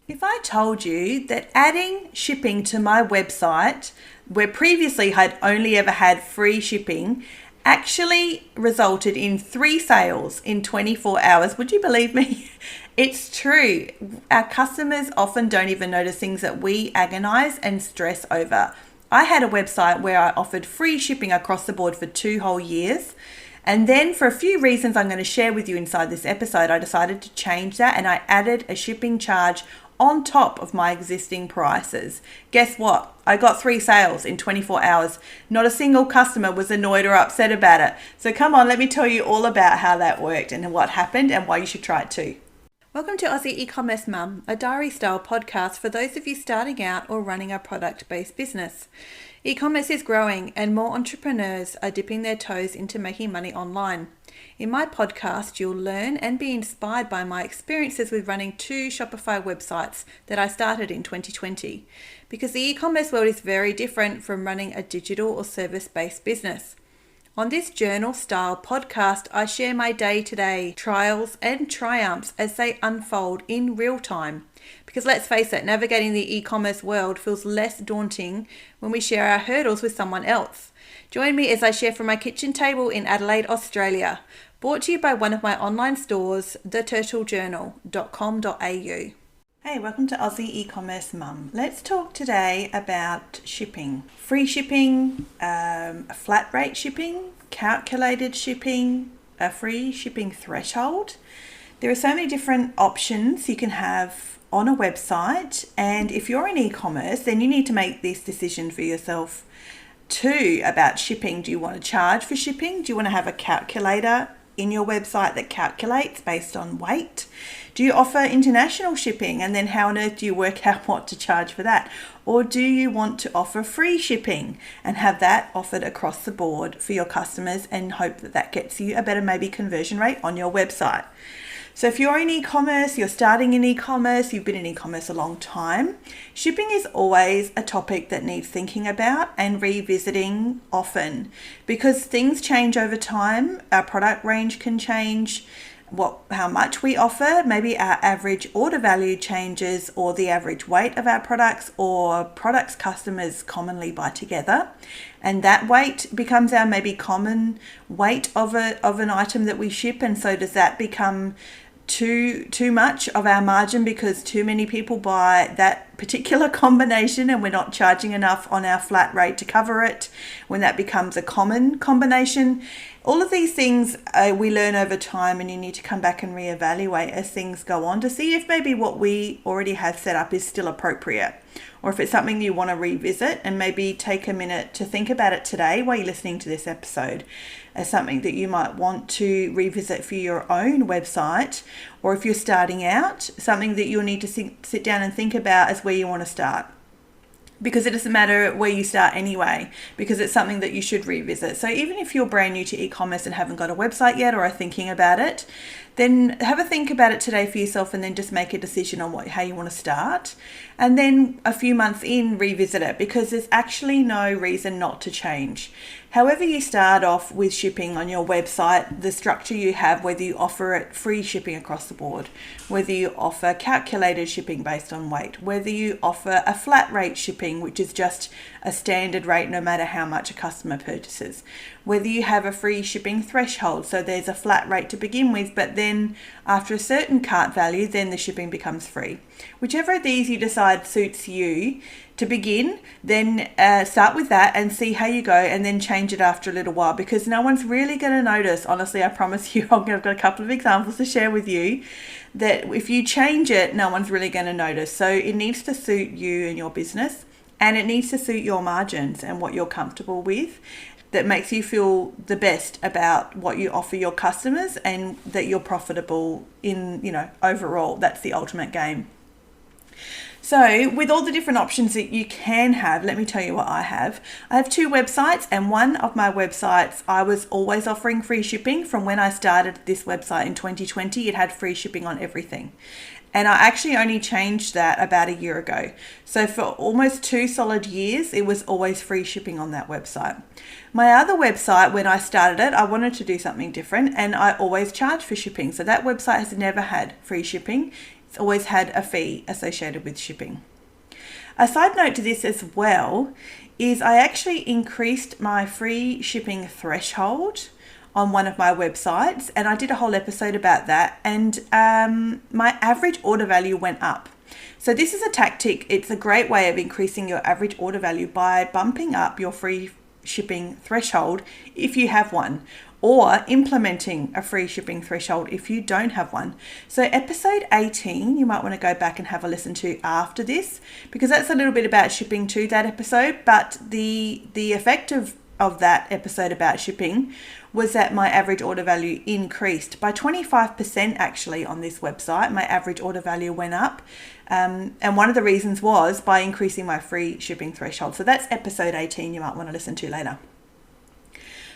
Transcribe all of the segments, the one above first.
If I told you that adding shipping to my website, where previously I'd only ever had free shipping, actually resulted in 3 sales in 24 hours, would you believe me? It's true. Our customers often don't even notice things that we agonize and stress over. I had a website where I offered free shipping across the board for 2 whole years. And then for a few reasons I'm going to share with you inside this episode, I decided to change that and I added a shipping charge on top of my existing prices. Guess what? I got 3 sales in 24 hours. Not a single customer was annoyed or upset about it. So come on, let me tell you all about how that worked and what happened and why you should try it too. Welcome to Aussie E-commerce Mum, a diary-style podcast for those of you starting out or running a product-based business. E-commerce is growing and more entrepreneurs are dipping their toes into making money online. In my podcast, you'll learn and be inspired by my experiences with running 2 Shopify websites that I started in 2020, because the e-commerce world is very different from running a digital or service-based business. On this journal-style podcast, I share my day-to-day trials and triumphs as they unfold in real time. Because let's face it, navigating the e-commerce world feels less daunting when we share our hurdles with someone else. Join me as I share from my kitchen table in Adelaide, Australia. Brought to you by one of my online stores, theturtlejournal.com.au. Hey, welcome to Aussie E-commerce Mum. Let's talk today about shipping. Free shipping, flat rate shipping, calculated shipping, a free shipping threshold. There are so many different options you can have on a website, and if you're in e-commerce, then you need to make this decision for yourself too about shipping. Do you want to charge for shipping? Do you want to have a calculator in your website that calculates based on weight? Do you offer international shipping, and then how on earth do you work out what to charge for that? Or do you want to offer free shipping and have that offered across the board for your customers and hope that that gets you a better maybe conversion rate on your website? So if you're in e-commerce, you're starting in e-commerce, you've been in e-commerce a long time, shipping is always a topic that needs thinking about and revisiting often, because things change over time. Our product range can change, how much we offer, maybe our average order value changes, or the average weight of our products, or products customers commonly buy together. And that weight becomes our maybe common weight of an item that we ship. And so does that become too much of our margin because too many people buy that particular combination and we're not charging enough on our flat rate to cover it when that becomes a common combination? All of these things we learn over time, and you need to come back and reevaluate as things go on to see if maybe what we already have set up is still appropriate, or if it's something you want to revisit and maybe take a minute to think about it today while you're listening to this episode as something that you might want to revisit for your own website, or if you're starting out, something that you'll need to sit down and think about as where you want to start. Because it doesn't matter where you start anyway, because it's something that you should revisit. So even if you're brand new to e-commerce and haven't got a website yet or are thinking about it, then have a think about it today for yourself and then just make a decision on how you want to start. And then a few months in, revisit it, because there's actually no reason not to change. However you start off with shipping on your website, the structure you have, whether you offer it free shipping across the board, whether you offer calculated shipping based on weight, whether you offer a flat rate shipping, which is just a standard rate no matter how much a customer purchases, whether you have a free shipping threshold, so there's a flat rate to begin with, but then after a certain cart value, then the shipping becomes free. Whichever of these you decide suits you to begin, then start with that and see how you go, and then change it after a little while, because no one's really going to notice. Honestly, I promise you, I've got a couple of examples to share with you that if you change it, no one's really going to notice. So it needs to suit you and your business, and it needs to suit your margins and what you're comfortable with, that makes you feel the best about what you offer your customers and that you're profitable in, overall. That's the ultimate game. So with all the different options that you can have, let me tell you what I have. I have 2 websites, and one of my websites, I was always offering free shipping. From when I started this website in 2020, it had free shipping on everything. And I actually only changed that about a year ago. So for almost 2 solid years, it was always free shipping on that website. My other website, when I started it, I wanted to do something different, and I always charge for shipping. So that website has never had free shipping. It's always had a fee associated with shipping. A side note to this as well is I actually increased my free shipping threshold on one of my websites, and I did a whole episode about that, and my average order value went up. So this is a tactic. It's a great way of increasing your average order value by bumping up your free shipping threshold if you have one, or implementing a free shipping threshold if you don't have one. So episode 18, you might want to go back and have a listen to after this, because that's a little bit about shipping to that episode. But the effect of that episode about shipping was that my average order value increased by 25% actually on this website. My average order value went up. And one of the reasons was by increasing my free shipping threshold. So that's episode 18 you might want to listen to later.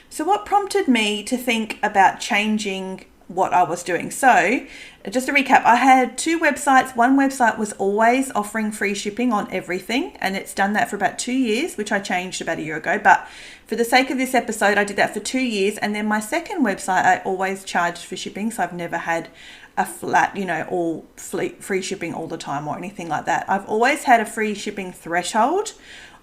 So what prompted me to think about changing what I was doing? So just to recap, I had two websites. One website was always offering free shipping on everything, and it's done that for about 2 years, which I changed about a year ago. But for the sake of this episode, I did that for 2 years. And then my second website, I always charged for shipping. So I've never had a flat, all free shipping all the time or anything like that. I've always had a free shipping threshold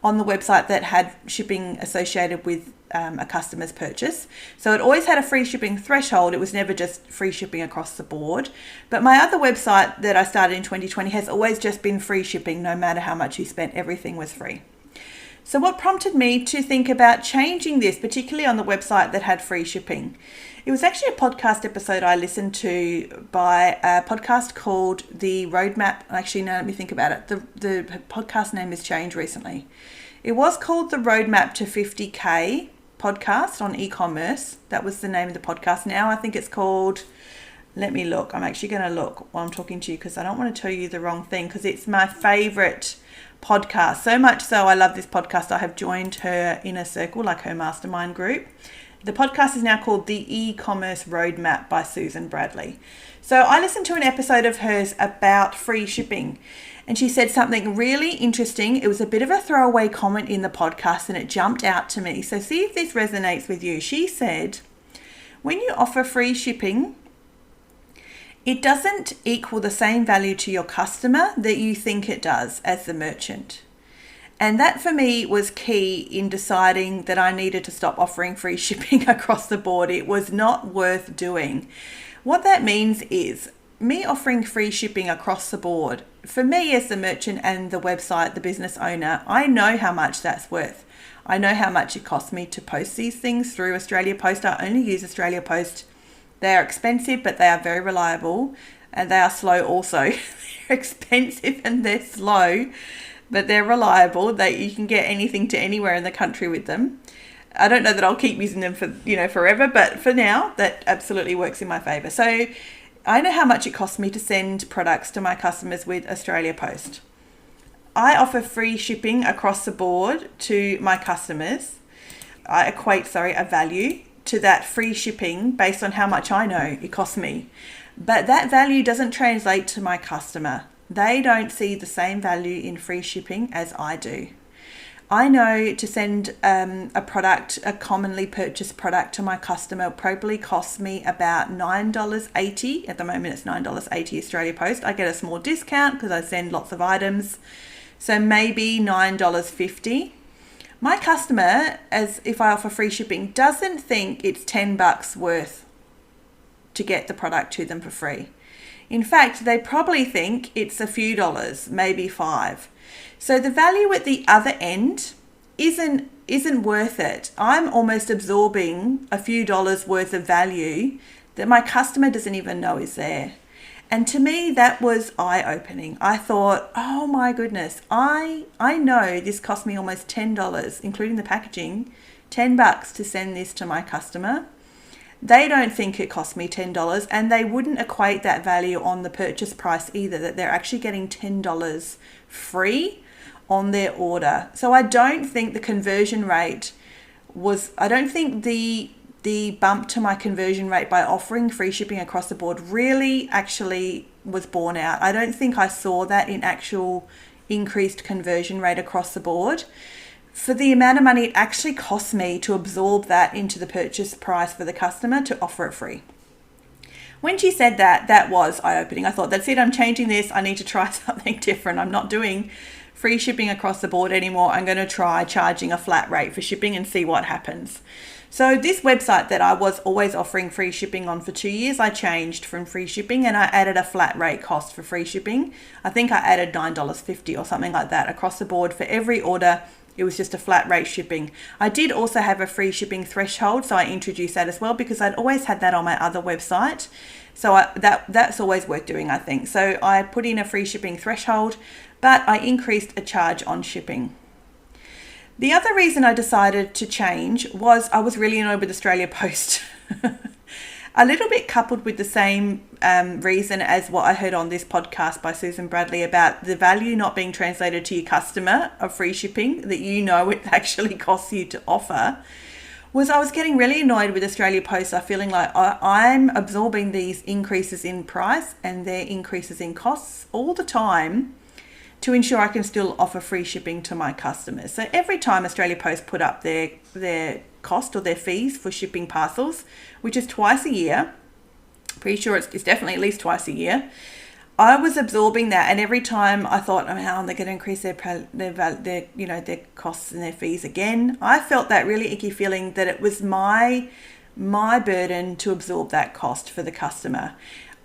on the website that had shipping associated with a customer's purchase. So it always had a free shipping threshold. It was never just free shipping across the board. But my other website that I started in 2020 has always just been free shipping. No matter how much you spent, everything was free. So what prompted me to think about changing this, particularly on the website that had free shipping? It was actually a podcast episode I listened to by a podcast called The Roadmap. Actually, no, let me think about it. The podcast name has changed recently. It was called The Roadmap to 50K podcast on eCommerce. That was the name of the podcast. Now I think it's called, let me look. I'm actually going to look while I'm talking to you because I don't want to tell you the wrong thing, because it's my favorite podcast. So much so I love this podcast. I have joined her inner circle, like her mastermind group. The podcast is now called The eCommerce Roadmap by Susan Bradley. So I listened to an episode of hers about free shipping, and she said something really interesting. It was a bit of a throwaway comment in the podcast, and it jumped out to me. So see if this resonates with you. She said, when you offer free shipping, it doesn't equal the same value to your customer that you think it does as the merchant. And that for me was key in deciding that I needed to stop offering free shipping across the board. It was not worth doing. What that means is me offering free shipping across the board, for me as the merchant and the website, the business owner, I know how much that's worth. I know how much it costs me to post these things through Australia Post. I only use Australia Post. They are expensive, but they are very reliable, and they are slow also. They're expensive and they're slow, but they're reliable. You can get anything to anywhere in the country with them. I don't know that I'll keep using them for, forever, but for now, that absolutely works in my favor. So I know how much it costs me to send products to my customers with Australia Post. I offer free shipping across the board to my customers. I equate, a value to that free shipping based on how much I know it costs me. But that value doesn't translate to my customer. They don't see the same value in free shipping as I do. I know to send a commonly purchased product to my customer probably costs me about $9.80. At the moment, it's $9.80 Australia Post. I get a small discount because I send lots of items. So maybe $9.50. My customer, as if I offer free shipping, doesn't think it's $10 worth to get the product to them for free. In fact, they probably think it's a few dollars, maybe $5. So the value at the other end isn't worth it. I'm almost absorbing a few dollars worth of value that my customer doesn't even know is there. And to me, that was eye-opening. I thought, oh my goodness, I know this cost me almost $10, including the packaging, $10 to send this to my customer. They don't think it cost me $10, and they wouldn't equate that value on the purchase price either, that they're actually getting $10 free on their order. So I don't think the conversion rate I don't think the bump to my conversion rate by offering free shipping across the board really actually was borne out. I don't think I saw that in actual increased conversion rate across the board. For the amount of money it actually cost me to absorb that into the purchase price for the customer to offer it free. When she said that, that was eye-opening. I thought, that's it, I'm changing this. I need to try something different. I'm not doing free shipping across the board anymore. I'm going to try charging a flat rate for shipping and see what happens. So this website that I was always offering free shipping on for 2 years, I changed from free shipping and I added a flat rate cost for free shipping. I think I added $9.50 or something like that across the board for every order. It was just a flat rate shipping. I did also have a free shipping threshold, so I introduced that as well because I'd always had that on my other website. So that's always worth doing, I think. So I put in a free shipping threshold, but I increased a charge on shipping. The other reason I decided to change was I was really annoyed with Australia Post. A little bit coupled with the same reason as what I heard on this podcast by Susan Bradley about the value not being translated to your customer of free shipping that it actually costs you to offer, was I was getting really annoyed with Australia Post. I'm feeling like I'm absorbing these increases in price and their increases in costs all the time to ensure I can still offer free shipping to my customers. So every time Australia Post put up their cost or their fees for shipping parcels, which is twice a year, pretty sure it's definitely at least twice a year, I was absorbing that. And every time I thought, they're going to increase their costs and their fees again, I felt that really icky feeling that it was my burden to absorb that cost for the customer.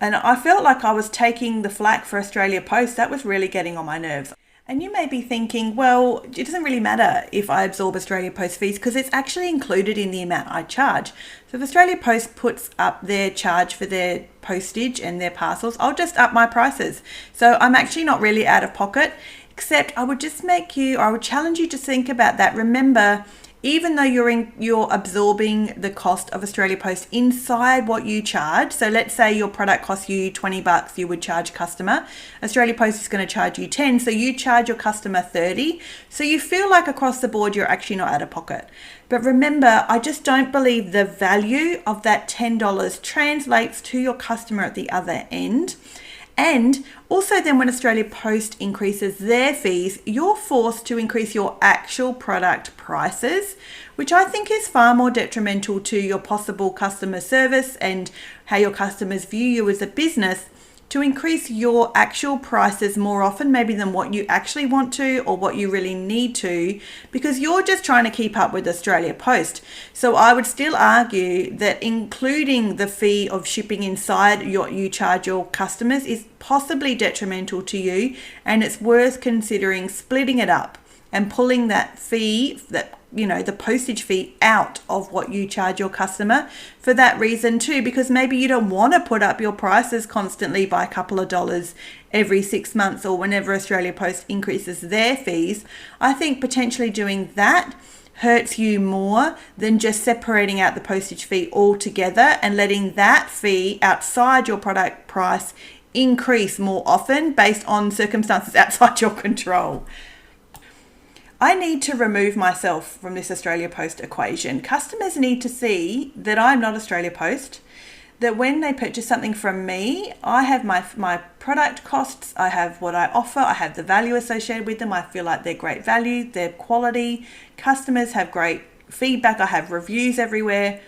And I felt like I was taking the flack for Australia Post. That was really getting on my nerves. And you may be thinking, well, it doesn't really matter if I absorb Australia Post fees because it's actually included in the amount I charge. So if Australia Post puts up their charge for their postage and their parcels, I'll just up my prices. So I'm actually not really out of pocket, except I would challenge you to think about that. Remember, even though you're absorbing the cost of Australia Post inside what you charge, so let's say your product costs you $20, you would charge customer. Australia Post is going to charge you 10, so you charge your customer 30. So you feel like across the board you're actually not out of pocket. But remember, I just don't believe the value of that $10 translates to your customer at the other end. And also then when Australia Post increases their fees, you're forced to increase your actual product prices, which I think is far more detrimental to your possible customer service and how your customers view you as a business, to increase your actual prices more often maybe than what you actually want to or what you really need to, because you're just trying to keep up with Australia Post. So I would still argue that including the fee of shipping inside you charge your customers is possibly detrimental to you, and it's worth considering splitting it up and pulling that fee, the postage fee, out of what you charge your customer for that reason too, because maybe you don't want to put up your prices constantly by a couple of dollars every 6 months or whenever Australia Post increases their fees. I think potentially doing that hurts you more than just separating out the postage fee altogether and letting that fee outside your product price increase more often based on circumstances outside your control. I need to remove myself from this Australia Post equation. Customers need to see that I'm not Australia Post, that when they purchase something from me, I have my product costs, I have what I offer, I have the value associated with them, I feel like they're great value, they're quality, customers have great feedback, I have reviews everywhere.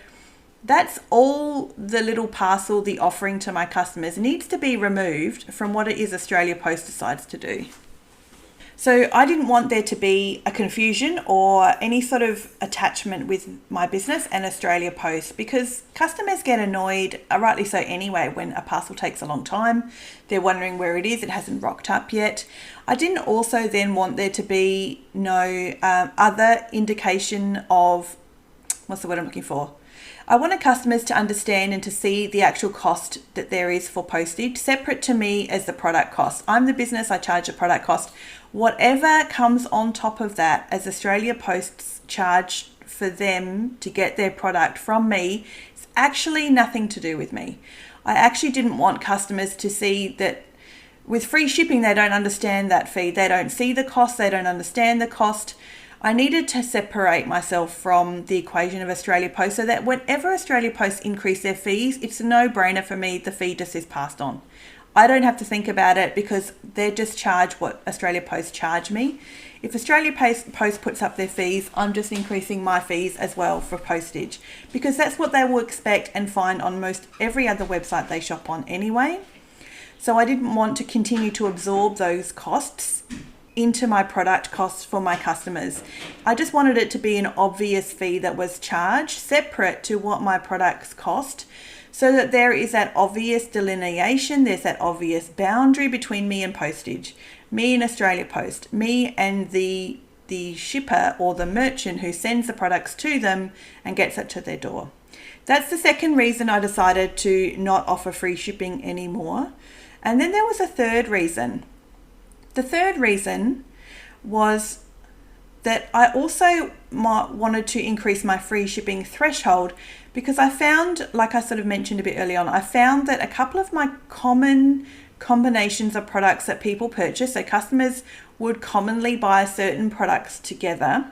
That's all the little parcel, the offering to my customers needs to be removed from what it is Australia Post decides to do. So I didn't want there to be a confusion or any sort of attachment with my business and Australia Post, because customers get annoyed, rightly so anyway, when a parcel takes a long time. They're wondering where it is. It hasn't rocked up yet. I didn't also then want there to be no other indication of, what's the word I'm looking for? I wanted customers to understand and to see the actual cost that there is for postage separate to me as the product cost. I'm the business, I charge a product cost. Whatever comes on top of that as Australia Post's charge for them to get their product from me, it's actually nothing to do with me. I actually didn't want customers to see that with free shipping, they don't understand that fee. They don't see the cost, they don't understand the cost. I needed to separate myself from the equation of Australia Post so that whenever Australia Post increase their fees, it's a no-brainer for me. The fee just is passed on. I don't have to think about it because they just charge what Australia Post charge me. If Australia Post puts up their fees, I'm just increasing my fees as well for postage, because that's what they will expect and find on most every other website they shop on anyway. So I didn't want to continue to absorb those costs into my product costs for my customers. I just wanted it to be an obvious fee that was charged separate to what my products cost, so that there is that obvious delineation, there's that obvious boundary between me and postage, me and Australia Post, me and the shipper or the merchant who sends the products to them and gets it to their door. That's the second reason I decided to not offer free shipping anymore. And then there was a third reason. The third reason was that I also wanted to increase my free shipping threshold, because I found, like I sort of mentioned a bit early on, I found that a couple of my common combinations of products that people purchase, so customers would commonly buy certain products together,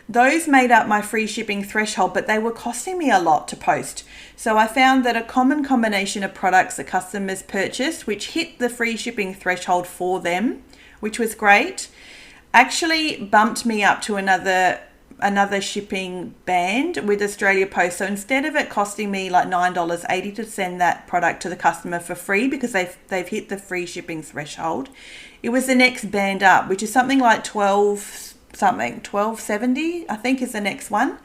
those made up my free shipping threshold, but they were costing me a lot to post. So I found that a common combination of products that customers purchased, which hit the free shipping threshold for them, which was great, actually bumped me up to another shipping band with Australia Post. So instead of it costing me like $9.80 to send that product to the customer for free because they've hit the free shipping threshold, it was the next band up, which is something like $12.70 I think is the next one.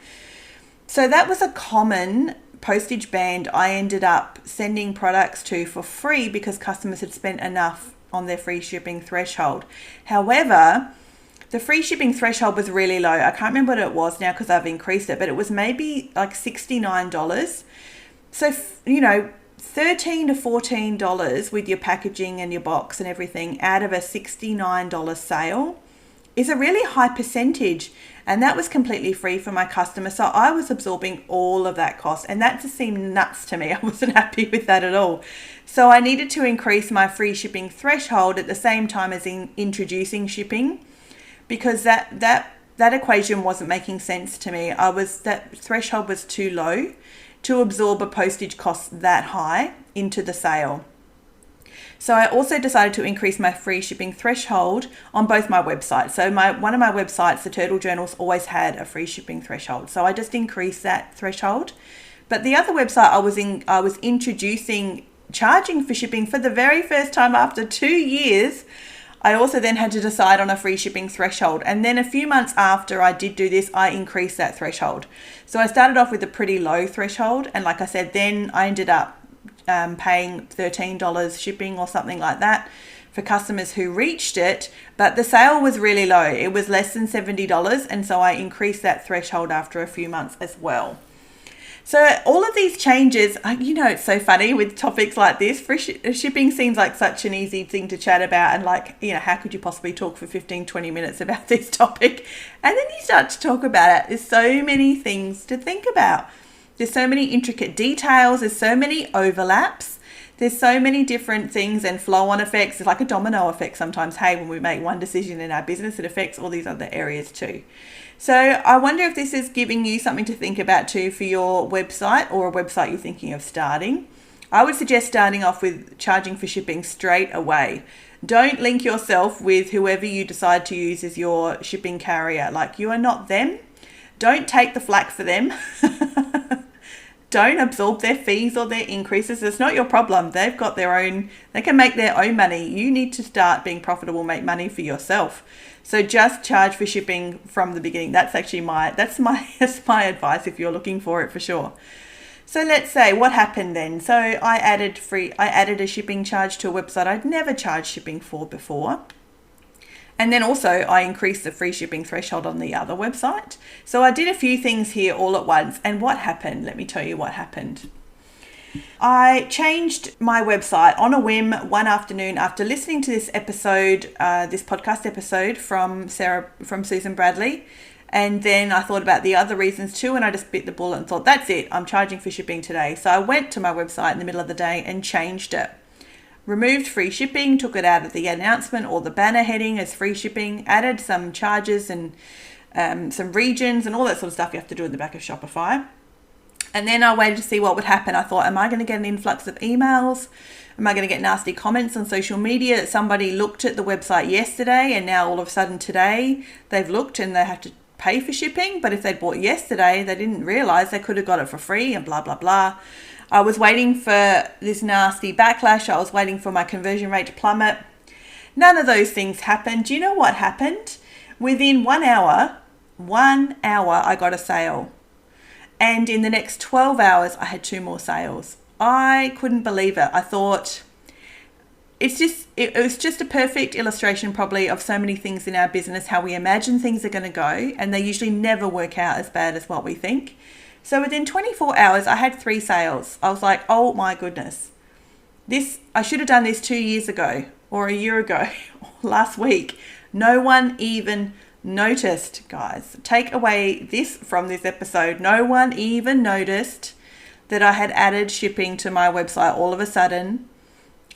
So that was a common postage band I ended up sending products to for free because customers had spent enough on their free shipping threshold. However, the free shipping threshold was really low. I can't remember what it was now because I've increased it, but it was maybe like $69. So, $13 to $14 with your packaging and your box and everything out of a $69 sale is a really high percentage. And that was completely free for my customer. So I was absorbing all of that cost, and that just seemed nuts to me. I wasn't happy with that at all. So I needed to increase my free shipping threshold at the same time as introducing shipping, because that equation wasn't making sense to me. That threshold was too low to absorb a postage cost that high into the sale. So I also decided to increase my free shipping threshold on both my websites. So one of my websites, the Turtle Journals, always had a free shipping threshold. So I just increased that threshold. But the other website I was introducing charging for shipping for the very first time after 2 years. I also then had to decide on a free shipping threshold. And then a few months after I did do this, I increased that threshold. So I started off with a pretty low threshold. And like I said, then I ended up paying $13 shipping or something like that for customers who reached it. But the sale was really low. It was less than $70. And so I increased that threshold after a few months as well. So all of these changes, it's so funny with topics like this. Free shipping seems like such an easy thing to chat about, and how could you possibly talk for 15-20 minutes about this topic? And then you start to talk about it. There's so many things to think about. There's so many intricate details. There's so many overlaps. There's so many different things and flow-on effects. It's like a domino effect sometimes. Hey, when we make one decision in our business, it affects all these other areas too. So I wonder if this is giving you something to think about too for your website, or a website you're thinking of starting. I would suggest starting off with charging for shipping straight away. Don't link yourself with whoever you decide to use as your shipping carrier. Like, you are not them. Don't take the flack for them. Don't absorb their fees or their increases. It's not your problem. They've got their own, they can make their own money. You need to start being profitable, make money for yourself. So just charge for shipping from the beginning. That's actually my advice if you're looking for it, for sure. So let's say what happened then. So I added a shipping charge to a website I'd never charged shipping for before. And then also I increased the free shipping threshold on the other website. So I did a few things here all at once. And what happened? Let me tell you what happened. I changed my website on a whim one afternoon after listening to this podcast episode from Susan Bradley. And then I thought about the other reasons too, and I just bit the bullet and thought, that's it, I'm charging for shipping today. So I went to my website in the middle of the day and changed it. Removed free shipping, took it out of the announcement or the banner heading as free shipping, added some charges and some regions and all that sort of stuff you have to do in the back of Shopify. And then I waited to see what would happen. I thought, am I going to get an influx of emails? Am I going to get nasty comments on social media that somebody looked at the website yesterday and now all of a sudden today they've looked and they have to pay for shipping? But if they'd bought yesterday, they didn't realize they could have got it for free and blah, blah, blah. I was waiting for this nasty backlash. I was waiting for my conversion rate to plummet. None of those things happened. Do you know what happened? Within 1 hour, I got a sale. And in the next 12 hours, I had 2 more sales. I couldn't believe it. I thought it was just a perfect illustration probably of so many things in our business, how we imagine things are going to go, and they usually never work out as bad as what we think. So within 24 hours, I had 3 sales. I was like, oh my goodness, I should have done this 2 years ago or a year ago or last week. No one even noticed, guys. Take away this from this episode. No one even noticed that I had added shipping to my website. All of a sudden,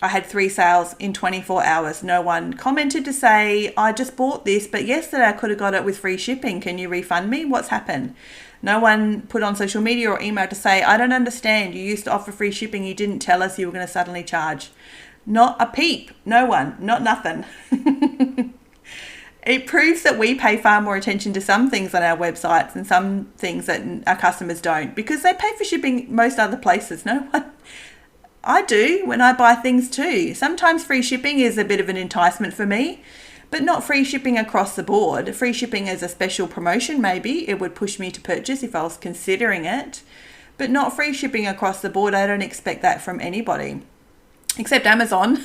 I had 3 sales in 24 hours. No one commented to say, I just bought this, but yesterday I could have got it with free shipping. Can you refund me? What's happened? No one put on social media or email to say, I don't understand. You used to offer free shipping. You didn't tell us you were going to suddenly charge. Not a peep. No one. Not nothing. It proves that we pay far more attention to some things on our websites and some things that our customers don't, because they pay for shipping most other places. No one. I do when I buy things too. Sometimes free shipping is a bit of an enticement for me, but not free shipping across the board. Free shipping as a special promotion, maybe it would push me to purchase if I was considering it, but not free shipping across the board. I don't expect that from anybody except Amazon,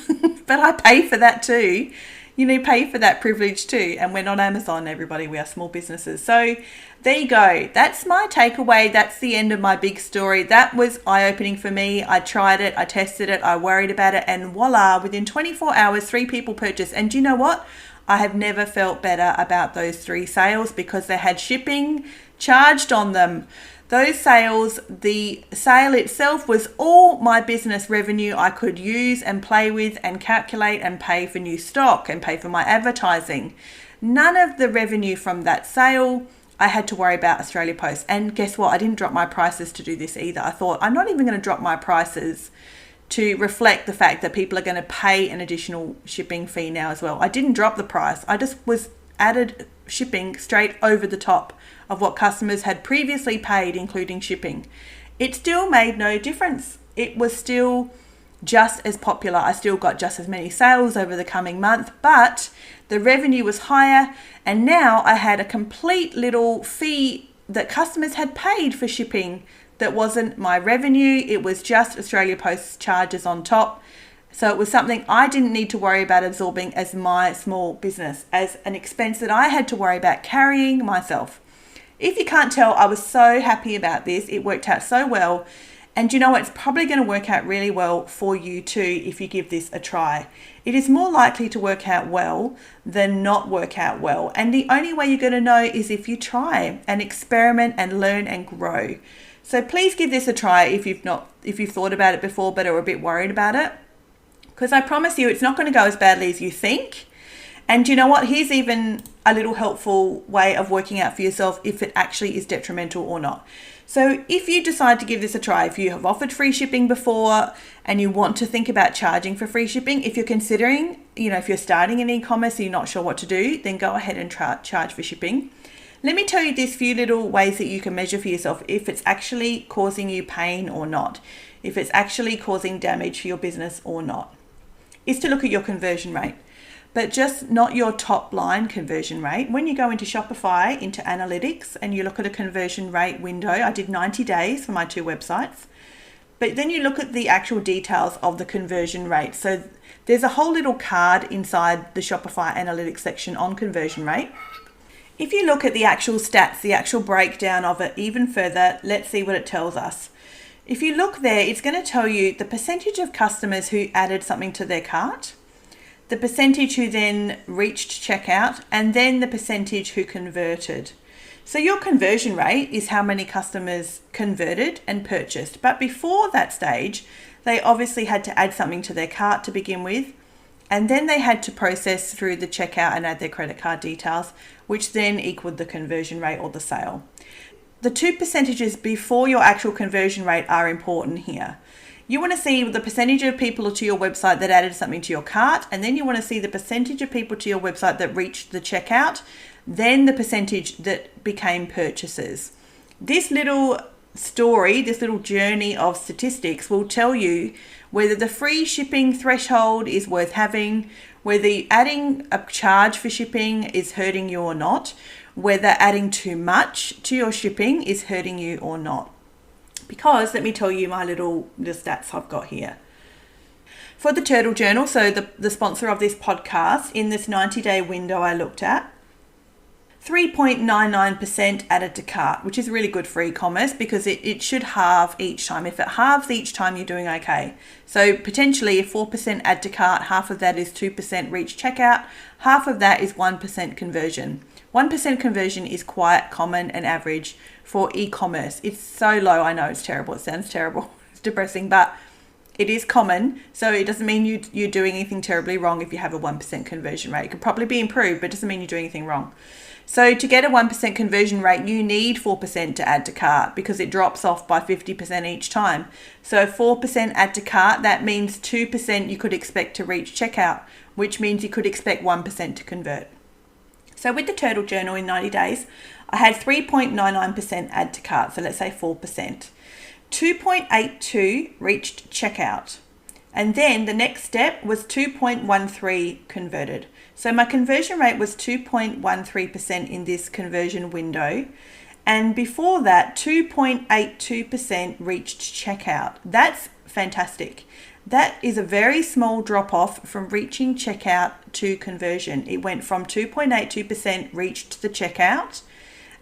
but I pay for that too. Pay for that privilege too. And we're not Amazon, everybody. We are small businesses. So there you go. That's my takeaway. That's the end of my big story. That was eye-opening for me. I tried it. I tested it. I worried about it. And voila, within 24 hours, 3 people purchased. And do you know what? I have never felt better about those 3 sales because they had shipping charged on them. Those sales, the sale itself was all my business revenue I could use and play with and calculate and pay for new stock and pay for my advertising. None of the revenue from that sale I had to worry about Australia Post. And guess what? I didn't drop my prices to do this either. I thought, I'm not even going to drop my prices to reflect the fact that people are going to pay an additional shipping fee now as well. I didn't drop the price. I just was added shipping straight over the top of what customers had previously paid, including shipping. It still made no difference. It was still just as popular. I still got just as many sales over the coming month, but the revenue was higher, and now I had a complete little fee that customers had paid for shipping that wasn't my revenue. It was just Australia Post charges on top. So it was something I didn't need to worry about absorbing as my small business, as an expense that I had to worry about carrying myself. If you can't tell, I was so happy about this. It worked out so well. And you know what? It's probably going to work out really well for you too if you give this a try. It is more likely to work out well than not work out well. And the only way you're going to know is if you try and experiment and learn and grow. So please give this a try if you've thought about it before but are a bit worried about it. Because I promise you it's not going to go as badly as you think. And you know what? Here's even a little helpful way of working out for yourself if it actually is detrimental or not. So if you decide to give this a try, if you have offered free shipping before and you want to think about charging for free shipping, if you're considering, if you're starting in e-commerce and you're not sure what to do, then go ahead and charge for shipping. Let me tell you these few little ways that you can measure for yourself if it's actually causing you pain or not, if it's actually causing damage for your business or not, is to look at your conversion rate. But just not your top line conversion rate. When you go into Shopify, into analytics, and you look at a conversion rate window, I did 90 days for my 2 websites, but then you look at the actual details of the conversion rate. So there's a whole little card inside the Shopify analytics section on conversion rate. If you look at the actual stats, the actual breakdown of it even further, let's see what it tells us. If you look there, it's going to tell you the percentage of customers who added something to their cart, the percentage who then reached checkout, and then the percentage who converted. So your conversion rate is how many customers converted and purchased. But before that stage, they obviously had to add something to their cart to begin with, and then they had to process through the checkout and add their credit card details, which then equaled the conversion rate or the sale. the two percentages before your actual conversion rate are important here. You want to see the percentage of people to your website that added something to your cart, and then you want to see the percentage of people to your website that reached the checkout, then the percentage that became purchases. This little story, this little journey of statistics will tell you whether the free shipping threshold is worth having, whether adding a charge for shipping is hurting you or not, whether adding too much to your shipping is hurting you or not. Because let me tell you my little stats I've got here. For the Turtle Journal, so the sponsor of this podcast, in this 90-day window I looked at, 3.99% added to cart, which is really good for e-commerce because it should halve each time. If it halves each time, you're doing okay. So potentially if 4% add to cart, half of that is 2% reach checkout, half of that is 1% conversion. 1% conversion is quite common and average for e-commerce. It's so low, I know it's terrible. It sounds terrible. It's depressing, but it is common. So it doesn't mean you're doing anything terribly wrong if you have a 1% conversion rate. It could probably be improved, but it doesn't mean you're doing anything wrong. So to get a 1% conversion rate, you need 4% to add to cart because it drops off by 50% each time. So 4% add to cart, that means 2% you could expect to reach checkout, which means you could expect 1% to convert. So with the Turtle Journal in 90 days, I had 3.99% add to cart, so let's say 4%. 2.82 reached checkout. And then the next step was 2.13 converted. So my conversion rate was 2.13% in this conversion window. And before that, 2.82% reached checkout. That's fantastic. That is a very small drop off from reaching checkout to conversion. It went from 2.82% reached the checkout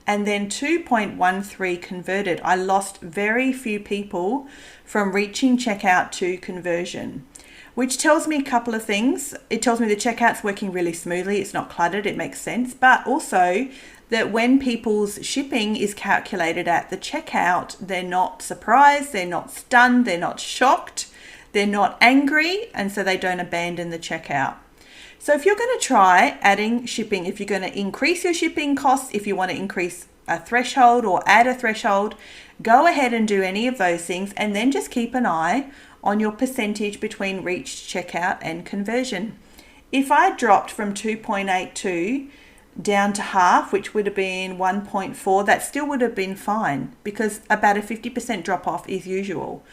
and then 2.13 converted. I lost very few people from reaching checkout to conversion, which tells me a couple of things. It tells me the checkout's working really smoothly. It's not cluttered. It makes sense. But also that when people's shipping is calculated at the checkout, they're not surprised, they're not stunned, they're not shocked, they're not angry, and so they don't abandon the checkout. So if you're going to try adding shipping, if you're going to increase your shipping costs, if you want to increase a threshold or add a threshold, go ahead and do any of those things and then just keep an eye on your percentage between reached checkout and conversion. If I dropped from 2.82 down to half, which would have been 1.4, that still would have been fine because about a 50% drop off is usual.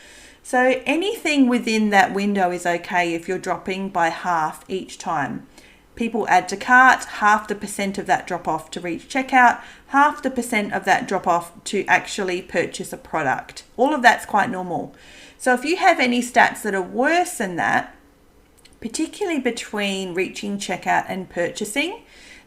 So anything within that window is okay if you're dropping by half each time. People add to cart, half the percent of that drop off to reach checkout, half the percent of that drop off to actually purchase a product. All of that's quite normal. So if you have any stats that are worse than that, particularly between reaching checkout and purchasing,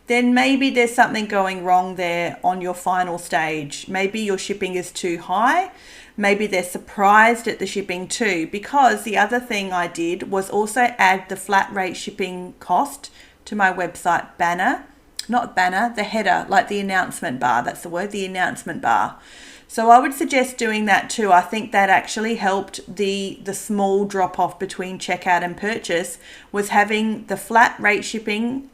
then maybe there's something going wrong there on your final stage. Maybe your shipping is too high. Maybe they're surprised at the shipping too, because the other thing I did was also add the flat rate shipping cost to my website banner, not banner, the header, like the announcement bar. That's the word, the announcement bar. So I would suggest doing that too. I think that actually helped the small drop off between checkout and purchase was having the flat rate shipping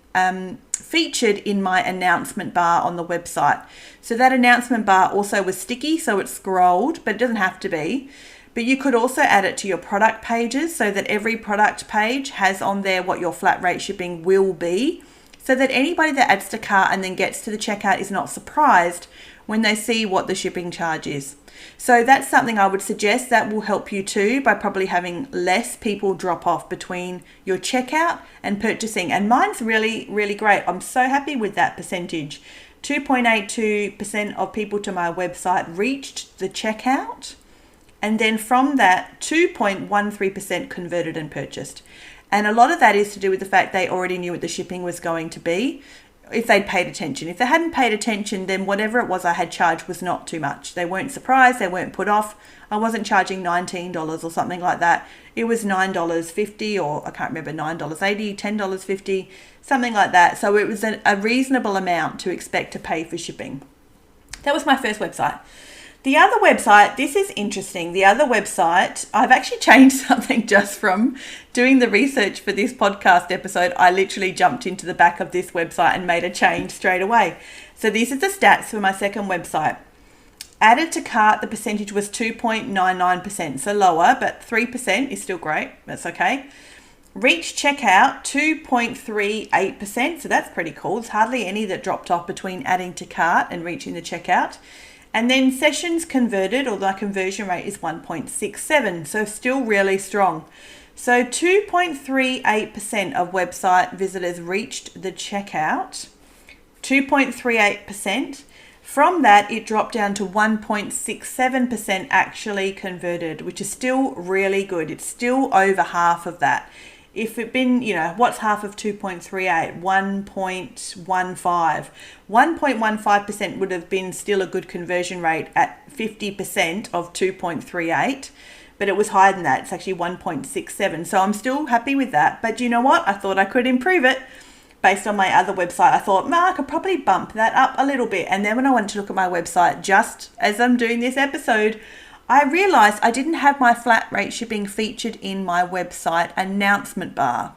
featured in my announcement bar on the website. So that announcement bar also was sticky, so it scrolled, but it doesn't have to be. But you could also add it to your product pages so that every product page has on there what your flat rate shipping will be, so that anybody that adds to cart and then gets to the checkout is not surprised when they see what the shipping charge is. So that's something I would suggest that will help you too, by probably having less people drop off between your checkout and purchasing. And mine's really, really great. I'm so happy with that percentage. 2.82% of people to my website reached the checkout. And then from that, 2.13% converted and purchased. And a lot of that is to do with the fact they already knew what the shipping was going to be, if they'd paid attention. If they hadn't paid attention, then whatever it was I had charged was not too much. They weren't surprised, they weren't put off. I wasn't charging $19 or something like that. It was $9.50, or I can't remember, $9.80, $10.50, something like that. So it was a reasonable amount to expect to pay for shipping. That was my first website. The other website, this is interesting. The other website, I've actually changed something just from doing the research for this podcast episode. I literally jumped into the back of this website and made a change straight away. So these are the stats for my second website. Added to cart, the percentage was 2.99%, so lower, but 3% is still great. That's okay. Reached checkout, 2.38%, so that's pretty cool. There's hardly any that dropped off between adding to cart and reaching the checkout. And then sessions converted, or the conversion rate is 1.67, so still really strong. So 2.38% of website visitors reached the checkout, 2.38%. From that, it dropped down to 1.67% actually converted, which is still really good. It's still over half of that. If it been, what's half of 2.38? 1.15. 1.15% would have been still a good conversion rate at 50% of 2.38, but it was higher than that. It's actually 1.67. So I'm still happy with that. But you know what? I thought I could improve it. Based on my other website, I thought, I could probably bump that up a little bit. And then when I went to look at my website, just as I'm doing this episode, I realized I didn't have my flat rate shipping featured in my website announcement bar.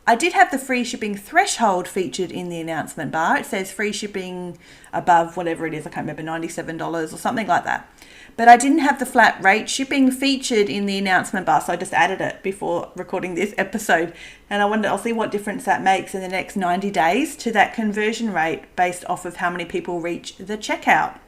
I did have the free shipping threshold featured in the announcement bar. It says free shipping above whatever it is, I can't remember, $97 or something like that. But I didn't have the flat rate shipping featured in the announcement bar, so I just added it before recording this episode. And I'll see what difference that makes in the next 90 days to that conversion rate based off of how many people reach the checkout.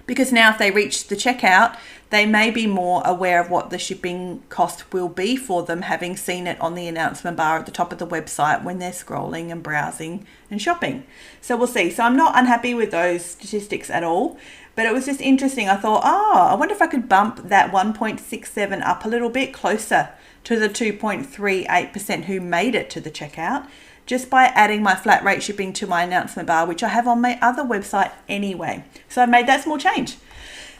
Because now if they reach the checkout, they may be more aware of what the shipping cost will be for them, having seen it on the announcement bar at the top of the website when they're scrolling and browsing and shopping. So we'll see. So I'm not unhappy with those statistics at all, but it was just interesting. I thought, I wonder if I could bump that 1.67 up a little bit closer to the 2.38% who made it to the checkout, just by adding my flat rate shipping to my announcement bar, which I have on my other website anyway. So I made that small change.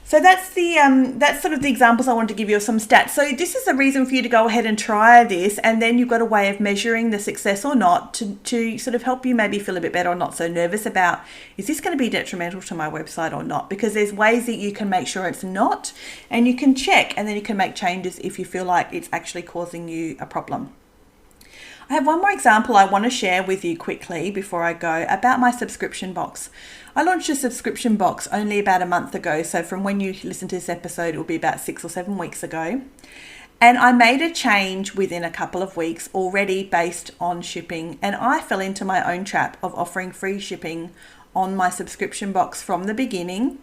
So that's that's sort of the examples I wanted to give you of some stats. So this is a reason for you to go ahead and try this, and then you've got a way of measuring the success or not to sort of help you maybe feel a bit better or not so nervous about, is this going to be detrimental to my website or not? Because there's ways that you can make sure it's not, and you can check, and then you can make changes if you feel like it's actually causing you a problem. I have one more example I want to share with you quickly before I go about my subscription box. I launched a subscription box only about a month ago. So from when you listen to this episode, it will be about 6 or 7 weeks ago. And I made a change within a couple of weeks already based on shipping. And I fell into my own trap of offering free shipping on my subscription box from the beginning.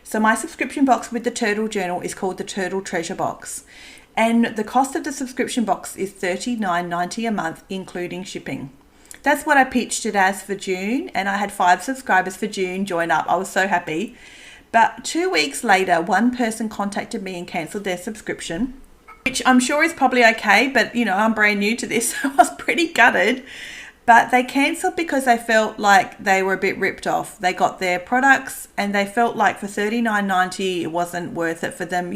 So my subscription box with the Turtle Journal is called the Turtle Treasure Box. And the cost of the subscription box is $39.90 a month, including shipping. That's what I pitched it as for June, and I had 5 subscribers for June join up. I was so happy. But 2 weeks later, one person contacted me and cancelled their subscription, which I'm sure is probably okay, but I'm brand new to this, so I was pretty gutted. But they cancelled because they felt like they were a bit ripped off. They got their products and they felt like for $39.90 it wasn't worth it for them.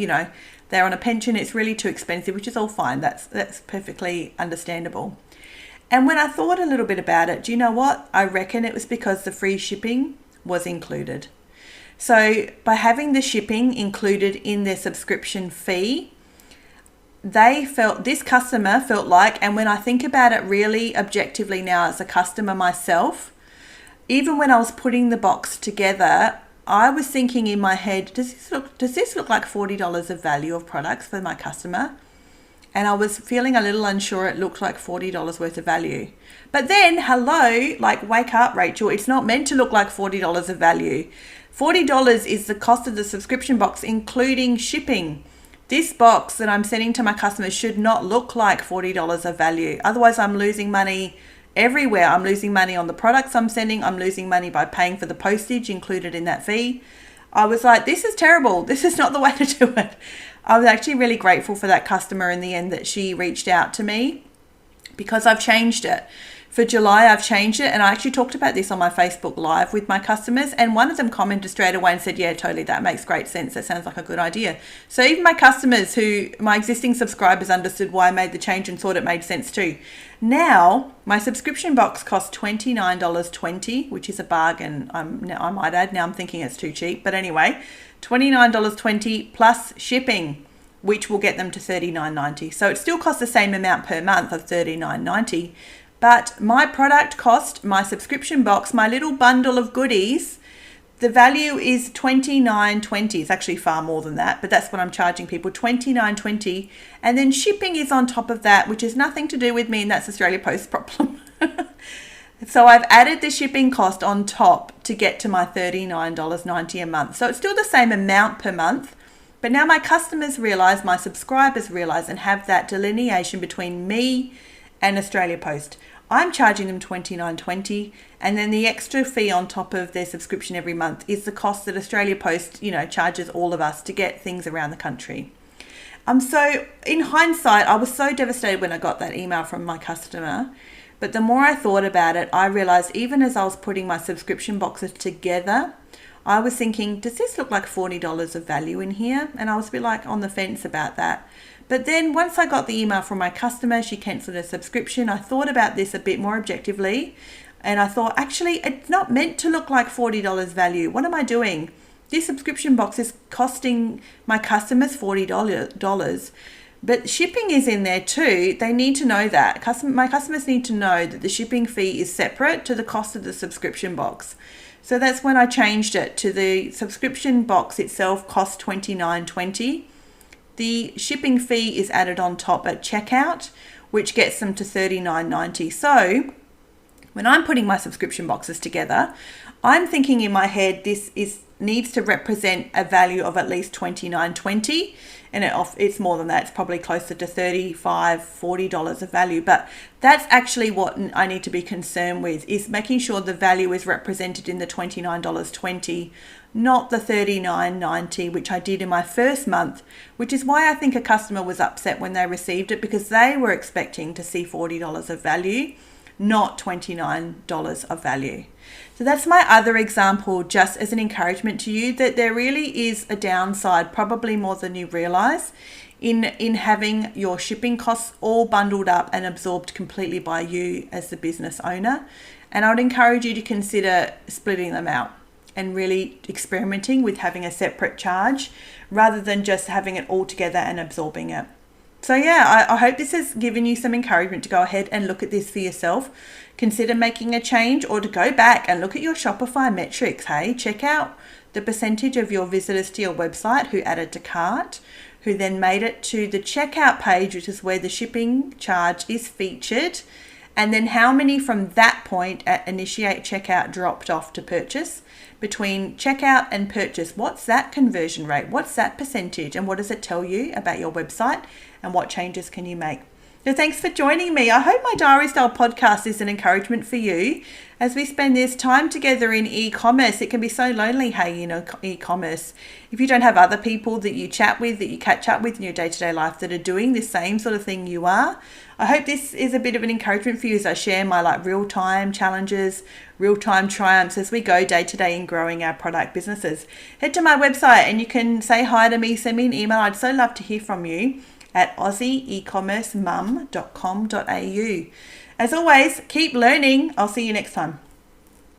They're on a pension, it's really too expensive, which is all fine. That's perfectly understandable. And when I thought a little bit about it, do you know what? I reckon it was because the free shipping was included. So by having the shipping included in their subscription fee, this customer felt like, and when I think about it really objectively now as a customer myself, even when I was putting the box together, I was thinking in my head, does this look like $40 of value of products for my customer? And I was feeling a little unsure it looked like $40 worth of value. But then, wake up, Rachel. It's not meant to look like $40 of value. $40 is the cost of the subscription box, including shipping. This box that I'm sending to my customers should not look like $40 of value. Otherwise, I'm losing money everywhere. I'm losing money on the products I'm sending. I'm losing money by paying for the postage included in that fee. I was like, this is terrible. This is not the way to do it. I was actually really grateful for that customer in the end that she reached out to me, because I've changed it. For July, I've changed it, and I actually talked about this on my Facebook Live with my customers, and one of them commented straight away and said, yeah, totally, that makes great sense. That sounds like a good idea. So even my customers my existing subscribers understood why I made the change and thought it made sense too. Now, my subscription box costs $29.20, which is a bargain. I might add, now I'm thinking it's too cheap, but anyway, $29.20 plus shipping, which will get them to $39.90. So it still costs the same amount per month of $39.90. But my product cost, my subscription box, my little bundle of goodies, The value is $29.20. It's actually far more than that, but that's what I'm charging people, $29.20. And then shipping is on top of that, which is nothing to do with me, and that's Australia Post problem. So I've added the shipping cost on top to get to my $39.90 a month. So it's still the same amount per month, but now my customers realize, my subscribers realize, and have that delineation between me and Australia Post. I'm charging them $29.20, and then the extra fee on top of their subscription every month is the cost that Australia Post, charges all of us to get things around the country. So in hindsight, I was so devastated when I got that email from my customer. But the more I thought about it, I realized even as I was putting my subscription boxes together, I was thinking, does this look like $40 of value in here? And I was a bit like on the fence about that. But then once I got the email from my customer, she cancelled her subscription. I thought about this a bit more objectively. And I thought, actually, it's not meant to look like $40 value. What am I doing? This subscription box is costing my customers $40. But shipping is in there too. They need to know that. My customers need to know that the shipping fee is separate to the cost of the subscription box. So that's when I changed it to the subscription box itself costs $29.20. The shipping fee is added on top at checkout, which gets them to $39.90. So when I'm putting my subscription boxes together, I'm thinking in my head this needs to represent a value of at least $29.20, and it's more than that. It's probably closer to $35, $40 of value, but that's actually what I need to be concerned with, is making sure the value is represented in the $29.20, not the $39.90, which I did in my first month, which is why I think a customer was upset when they received it, because they were expecting to see $40 of value, not $29 of value. So that's my other example, just as an encouragement to you that there really is a downside, probably more than you realize, in having your shipping costs all bundled up and absorbed completely by you as the business owner. And I would encourage you to consider splitting them out and really experimenting with having a separate charge rather than just having it all together and absorbing it. So yeah, I hope this has given you some encouragement to go ahead and look at this for yourself. Consider making a change, or to go back and look at your Shopify metrics. Hey, check out the percentage of your visitors to your website who added to cart, who then made it to the checkout page, which is where the shipping charge is featured. And then how many from that point at initiate checkout dropped off to purchase. Between checkout and purchase, what's that conversion rate? What's that percentage? And what does it tell you about your website? And what changes can you make? So thanks for joining me. I hope my Diary Style podcast is an encouragement for you as we spend this time together in e-commerce. It can be so lonely, hey, e-commerce. If you don't have other people that you chat with, that you catch up with in your day-to-day life that are doing the same sort of thing you are, I hope this is a bit of an encouragement for you as I share my real-time challenges, real-time triumphs as we go day-to-day in growing our product businesses. Head to my website and you can say hi to me, send me an email. I'd so love to hear from you at aussieecommercemum.com.au. As always, keep learning. I'll see you next time.